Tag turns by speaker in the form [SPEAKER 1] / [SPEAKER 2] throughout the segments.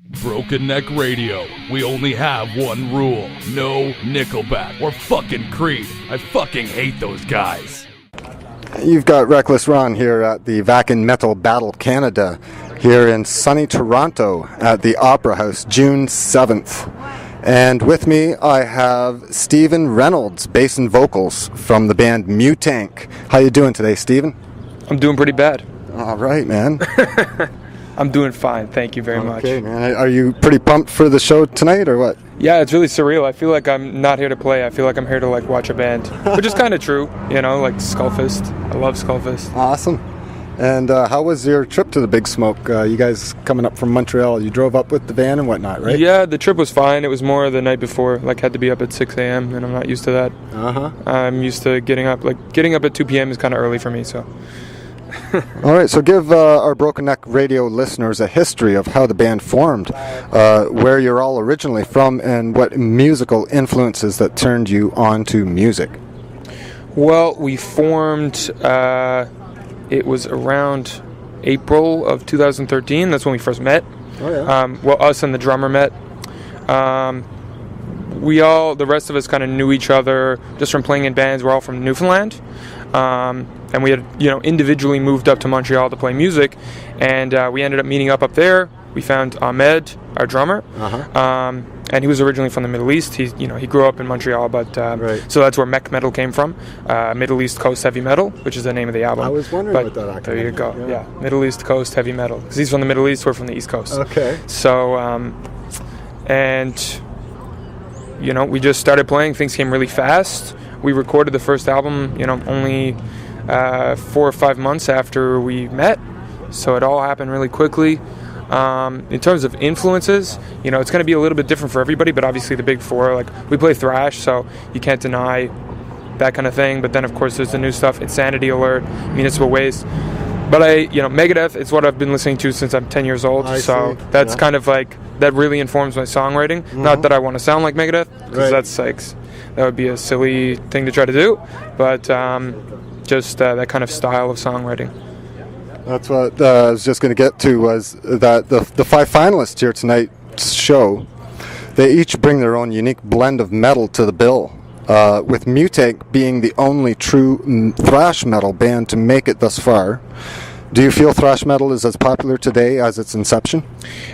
[SPEAKER 1] Broken Neck Radio. We only have one rule. No Nickelback or fucking Creed. I fucking hate those guys.
[SPEAKER 2] You've got Reckless Ron here at the Vakin Metal Battle Canada here in sunny Toronto at the Opera House, June 7th. And with me I have Stephen Rynolds, bass and vocals from the band Mutank. How you doing today, Stephen?
[SPEAKER 3] I'm doing pretty bad.
[SPEAKER 2] All right, man.
[SPEAKER 3] I'm doing fine, thank you very much.
[SPEAKER 2] Okay, man. Are you pretty pumped for the show tonight, or what?
[SPEAKER 3] Yeah, it's really surreal. I feel like I'm not here to play. I feel like I'm here to watch a band, which is kind of true, like Skullfist. I love Skullfist.
[SPEAKER 2] Awesome. And how was your trip to the Big Smoke? You guys coming up from Montreal, you drove up with the van and whatnot, right?
[SPEAKER 3] Yeah, the trip was fine. It was more the night before, had to be up at 6 a.m., and I'm not used to that.
[SPEAKER 2] Uh-huh.
[SPEAKER 3] I'm used to getting up at 2 p.m. is kind of early for me, so...
[SPEAKER 2] All right, so give our Broken Neck Radio listeners a history of how the band formed, where you're all originally from, and what musical influences that turned you on to music.
[SPEAKER 3] Well, we formed, it was around April of 2013. That's when we first met.
[SPEAKER 2] Oh, yeah.
[SPEAKER 3] Us and the drummer met. The rest of us kind of knew each other just from playing in bands. We're all from Newfoundland. And we had, individually moved up to Montreal to play music, and we ended up meeting up there. We found Ahmed, our drummer, and he was originally from the Middle East. He grew up in Montreal, but
[SPEAKER 2] right.
[SPEAKER 3] So that's where mech metal came from, Middle East Coast Heavy Metal, which is the name of the album.
[SPEAKER 2] I was wondering what that acronym.
[SPEAKER 3] There you go. Yeah, Middle East Coast Heavy Metal, because he's from the Middle East, we're from the East Coast.
[SPEAKER 2] Okay.
[SPEAKER 3] So, we just started playing. Things came really fast. We recorded the first album, only 4 or 5 months after we met, so it all happened really quickly. In terms of influences, it's going to be a little bit different for everybody, but obviously the big four, we play thrash, so you can't deny that kind of thing. But then, of course, there's the new stuff, Insanity Alert, Municipal Waste. But Megadeth, it's what I've been listening to since I'm 10 years old, so that's kind of that really informs my songwriting. Mm-hmm. Not that I want to sound like Megadeth, because that's that would be a silly thing to try to do, but just that kind of style of songwriting.
[SPEAKER 2] That's what I was just going to get to, was that the 5 finalists here tonight's show, they each bring their own unique blend of metal to the bill, with Mutank being the only true thrash metal band to make it thus far. Do you feel thrash metal is as popular today as its inception?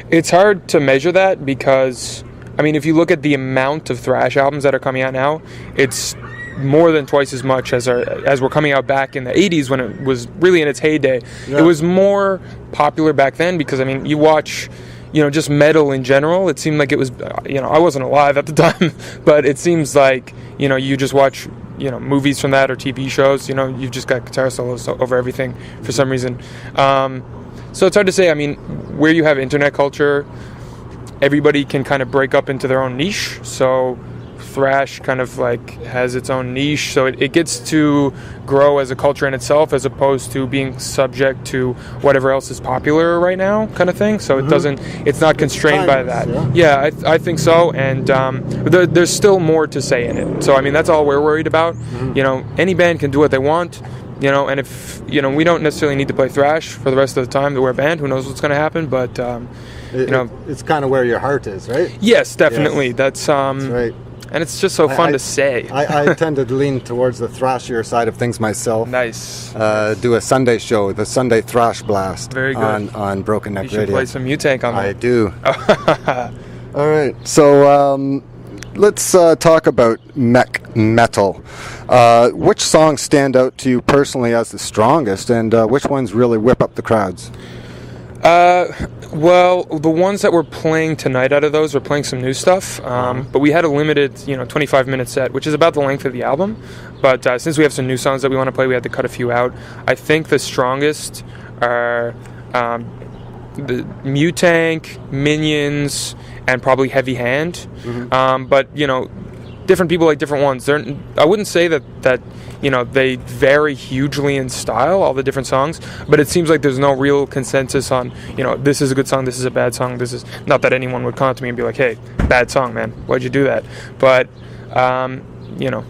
[SPEAKER 2] It's
[SPEAKER 3] hard to measure that because, if you look at the amount of thrash albums that are coming out now, it's more than twice as much as were coming out back in the 80s when it was really in its heyday. Yeah. It was more popular back then because, you watch, just metal in general. It seemed like it was, I wasn't alive at the time, but it seems like, you just watch, movies from that or TV shows, you've just got guitar solos over everything for some reason. So it's hard to say. Where you have internet culture, everybody can kind of break up into their own niche. So thrash kind of has its own niche, so it gets to grow as a culture in itself as opposed to being subject to whatever else is popular right now kind of thing. So it's not constrained by that. I think so, and there's still more to say in it. So that's all we're worried about. Any band can do what they want, and if we don't necessarily need to play thrash for the rest of the time that we're a band. Who knows what's going to happen, but
[SPEAKER 2] it's kind of where your heart is, right?
[SPEAKER 3] Yes, definitely.
[SPEAKER 2] That's right.
[SPEAKER 3] And it's just so fun to say.
[SPEAKER 2] I tend to lean towards the thrashier side of things myself.
[SPEAKER 3] Nice.
[SPEAKER 2] Do a Sunday show, the Sunday Thrash Blast.
[SPEAKER 3] Very good.
[SPEAKER 2] On Broken Neck Radio.
[SPEAKER 3] You should play some Mutank on that.
[SPEAKER 2] I do. All right. So let's talk about mech metal. Which songs stand out to you personally as the strongest, and which ones really whip up the crowds?
[SPEAKER 3] Well, the ones that we're playing tonight out of those, we're playing some new stuff, but we had a limited, 25-minute set, which is about the length of the album. But since we have some new songs that we want to play, we had to cut a few out. I think the strongest are the Mutank, Minions, and probably Heavy Hand. Mm-hmm. But different people like different ones. I wouldn't say that they vary hugely in style, all the different songs, but it seems like there's no real consensus on, this is a good song, this is a bad song, this is... Not that anyone would come up to me and be like, hey, bad song, man, why'd you do that? But,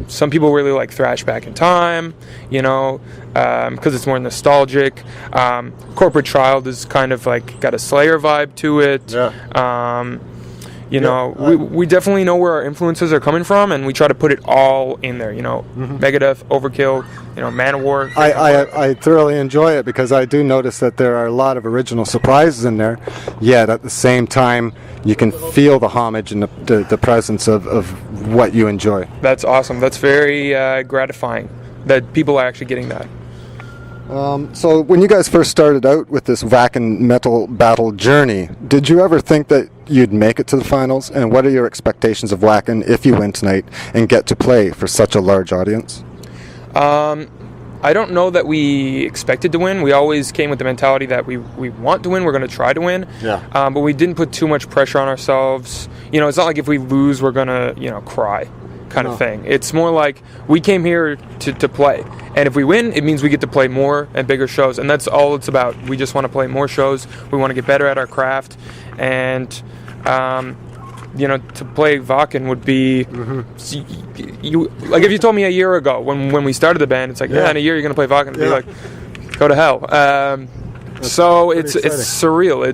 [SPEAKER 3] some people really like thrash back in time, because it's more nostalgic. Corporate Child is kind of like got a Slayer vibe to it.
[SPEAKER 2] Yeah.
[SPEAKER 3] We definitely know where our influences are coming from, and we try to put it all in there. Megadeth, Overkill, Manowar.
[SPEAKER 2] I thoroughly enjoy it because I do notice that there are a lot of original surprises in there, yet at the same time you can feel the homage and the presence of what you enjoy.
[SPEAKER 3] That's awesome. That's very gratifying that people are actually getting that.
[SPEAKER 2] So when you guys first started out with this Wacken metal battle journey, did you ever think that you'd make it to the finals? And what are your expectations of Wacken if you win tonight and get to play for such a large audience?
[SPEAKER 3] I don't know that we expected to win. We always came with the mentality that we want to win, we're going to try to win.
[SPEAKER 2] Yeah.
[SPEAKER 3] But we didn't put too much pressure on ourselves. It's not like if we lose, we're going to, cry kind of thing. It's more like we came here to play. And if we win, it means we get to play more and bigger shows. And that's all it's about. We just want to play more shows. We want to get better at our craft. And, to play Wacken would be... like if you told me a year ago when we started the band, it's like, in a year you're going to play Wacken. It'd be like, go to hell. So it's surreal.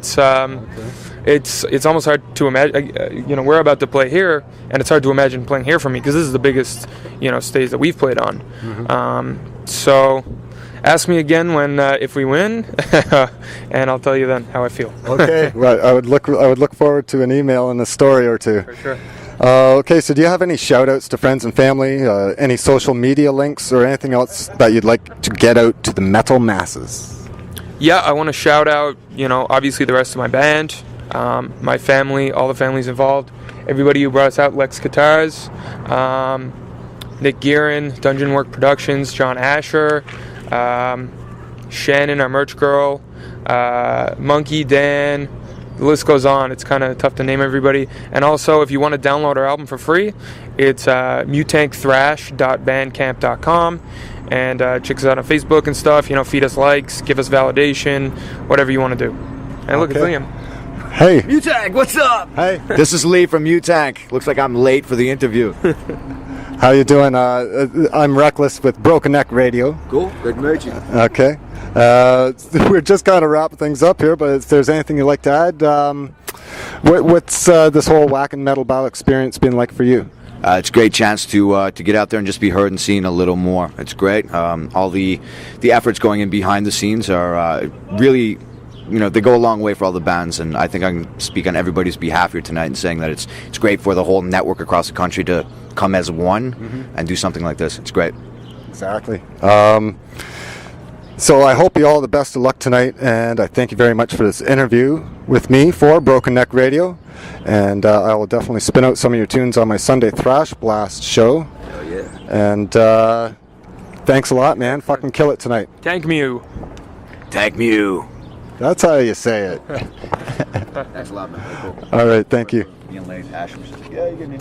[SPEAKER 3] It's almost hard to imagine. We're about to play here, and it's hard to imagine playing here for me because this is the biggest, stage that we've played on. So, ask me again if we win, and I'll tell you then how I feel.
[SPEAKER 2] Okay. Right. I would look forward to an email and a story or two.
[SPEAKER 3] For sure.
[SPEAKER 2] Okay. So, do you have any shout-outs to friends and family? Any social media links or anything else that you'd like to get out to the metal masses?
[SPEAKER 3] Yeah, I want to shout out. Obviously the rest of my band. My family, all the families involved, everybody who brought us out, Lex Guitars, Nick Gearin, Dungeon Work Productions, John Asher, Shannon, our merch girl, Monkey, Dan, the list goes on. It's kind of tough to name everybody. And also, if you want to download our album for free, it's mutank.bandcamp.com. And check us out on Facebook and stuff. Feed us likes, give us validation, whatever you want to do. And look, it's Liam.
[SPEAKER 2] Hey.
[SPEAKER 4] Mutank, what's up?
[SPEAKER 2] Hey.
[SPEAKER 4] This is Lee from Mutank. Looks like I'm late for the interview.
[SPEAKER 2] How you doing? I'm Reckless with Broken Neck Radio.
[SPEAKER 4] Cool, great to meet you.
[SPEAKER 2] Okay. We're just kind of wrapping things up here, but if there's anything you'd like to add, what's this whole Wacken metal battle experience been like for you?
[SPEAKER 4] It's a great chance to get out there and just be heard and seen a little more. It's great. All the efforts going in behind the scenes are really... they go a long way for all the bands, and I think I can speak on everybody's behalf here tonight in saying that it's great for the whole network across the country to come as one and do something like this. It's great.
[SPEAKER 2] Exactly. So I hope you all the best of luck tonight, and I thank you very much for this interview with me for Broken Neck Radio, and I will definitely spin out some of your tunes on my Sunday Thrash Blast show.
[SPEAKER 4] Hell yeah.
[SPEAKER 2] And thanks a lot, man. Fucking kill it tonight.
[SPEAKER 3] Tank Mew.
[SPEAKER 4] Tank Mew.
[SPEAKER 2] That's how you say it.
[SPEAKER 4] Thanks a lot, man. Cool.
[SPEAKER 2] All right, thank you.
[SPEAKER 4] Being late, Ash was just like, yeah, you get me.